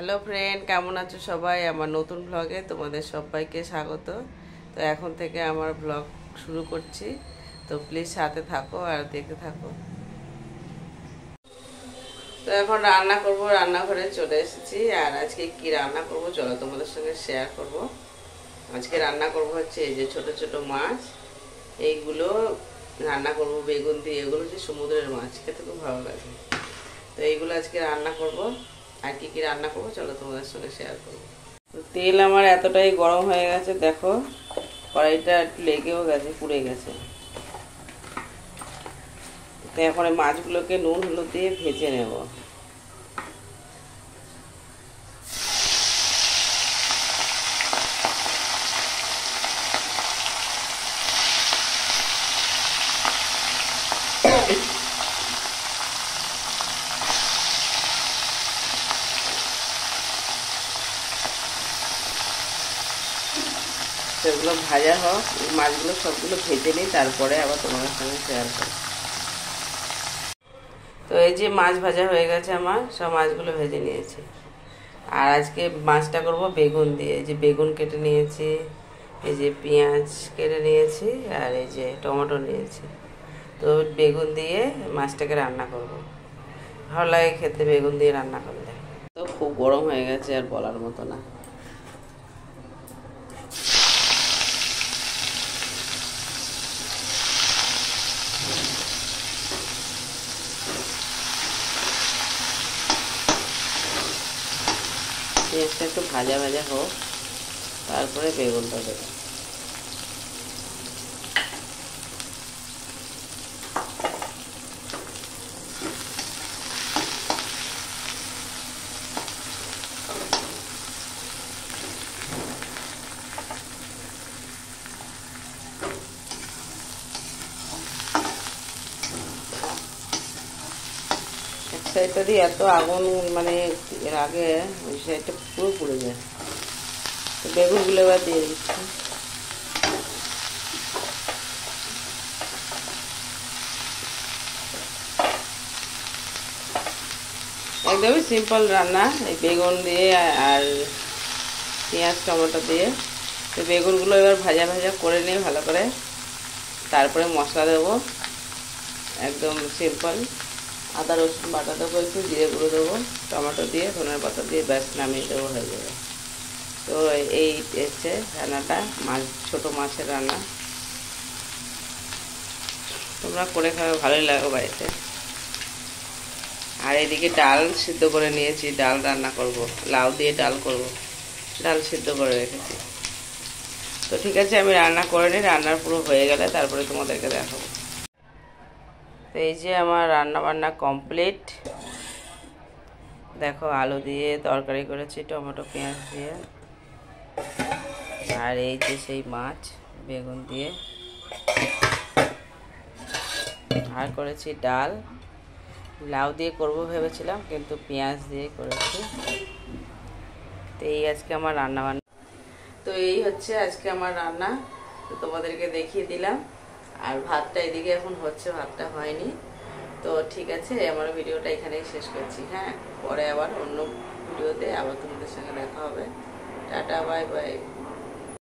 Hello friend, কেমন আছো সবাই? আমার নতুন ব্লগে তোমাদের সবাইকে স্বাগত। তো এখন থেকে আমার ব্লগ শুরু করছি, তো প্লিজ সাথে থাকো আর দেখতে থাকো। তো এখন রান্না করব, রান্নাঘরে চলে এসেছি। আর আজকে কি রান্না করব চলো তোমাদের সঙ্গে শেয়ার করব। আজকে রান্না করব হচ্ছে এই যে ছোট ছোট মাছ, এইগুলো রান্না করব বেগুন দিয়ে। এগুলো হচ্ছে সমুদ্রের মাছ, খেতে খুব ভালো লাগে। তো এইগুলো আজকে রান্না করব। আর কি কি রান্না করবো চলো তোমাদের সঙ্গে শেয়ার করবো। তো তেল আমার এতটাই গরম হয়ে গেছে, দেখো কড়াইটা একটু লেগেও গেছে, পুড়ে গেছে। তো এখন এই মাছগুলোকে নুন হলুদ দিয়ে ভেজে নেব। সেগুলো ভাজা হোক, মাছগুলো সবগুলো ভেজে নিই, তারপরে আবার তোমাদের সঙ্গে শেয়ার করব। তো এই যে মাছ ভাজা হয়ে গেছে, আমার সব মাছগুলো ভেজে নিয়েছি। আর আজকে মাছটা করব বেগুন দিয়ে। এই যে বেগুন কেটে নিয়েছি, এই যে পেঁয়াজ কেটে নিয়েছি, আর এই যে টমেটো নিয়েছি। তো বেগুন দিয়ে মাছটাকে রান্না করব। ভালো লাগে খেতে বেগুন দিয়ে রান্না করলে। তো খুব গরম হয়ে গেছে, আর বলার মতো না। পেঁয়াজটা একটু ভাজা ভাজা হোক, তারপরে বেগুনটা দেবো। এক সাইডটা দিয়ে এত আগুন, মানে এর আগে ওই সাইডটা পুরো পুড়ে যায়। তো বেগুনগুলো এবার দিয়ে দিচ্ছি। একদমই সিম্পল রান্না, এই বেগুন দিয়ে আর পেঁয়াজ টমেটো দিয়ে। তো বেগুনগুলো এবার ভাজা ভাজা করে নিয়ে ভালো করে, তারপরে মশলা দেবো। একদম সিম্পল, আদা রসুন বাটা দেবো, একটু জিরে গুঁড়ো দেবো, টমেটো দিয়ে ধনের পাতা দিয়ে ব্যাস নামিয়ে দেবো, হয়ে যাবে। তো এই হচ্ছে রান্নাটা, মাছ ছোটো মাছের রান্না। তোমরা করে খাবে, ভালোই লাগে বাড়িতে। আর এদিকে ডাল সিদ্ধ করে নিয়েছি, ডাল রান্না করব, লাউ দিয়ে ডাল করব। ডাল সিদ্ধ করে রেখেছি। তো ঠিক আছে, আমি রান্না করে নিই, রান্নার পুরো হয়ে গেলে তারপরে তোমাদেরকে দেখাবো। তো এই যে আমার রান্না বান্না কমপ্লিট। দেখো আলু দিয়ে তরকারি করেছি, টমেটো পেঁয়াজ দিয়ে। আর এই যে সেই মাছ বেগুন দিয়ে। আর করেছি ডাল, লাউ দিয়ে করবো ভেবেছিলাম, কিন্তু পেঁয়াজ দিয়ে করেছি। তো এই আজকে আমার রান্না বান্না। তো এই হচ্ছে আজকে আমার রান্না, তো তোমাদেরকে দেখিয়ে দিলাম। আর ভাতটা এদিকে এখন হচ্ছে, ভাতটা হয়নি। তো ঠিক আছে, আমার ভিডিওটা এখানেই শেষ করছি। হ্যাঁ, পরে আবার অন্য ভিডিওতে আবার তোমাদের সঙ্গে দেখা হবে। Tata, bye bye.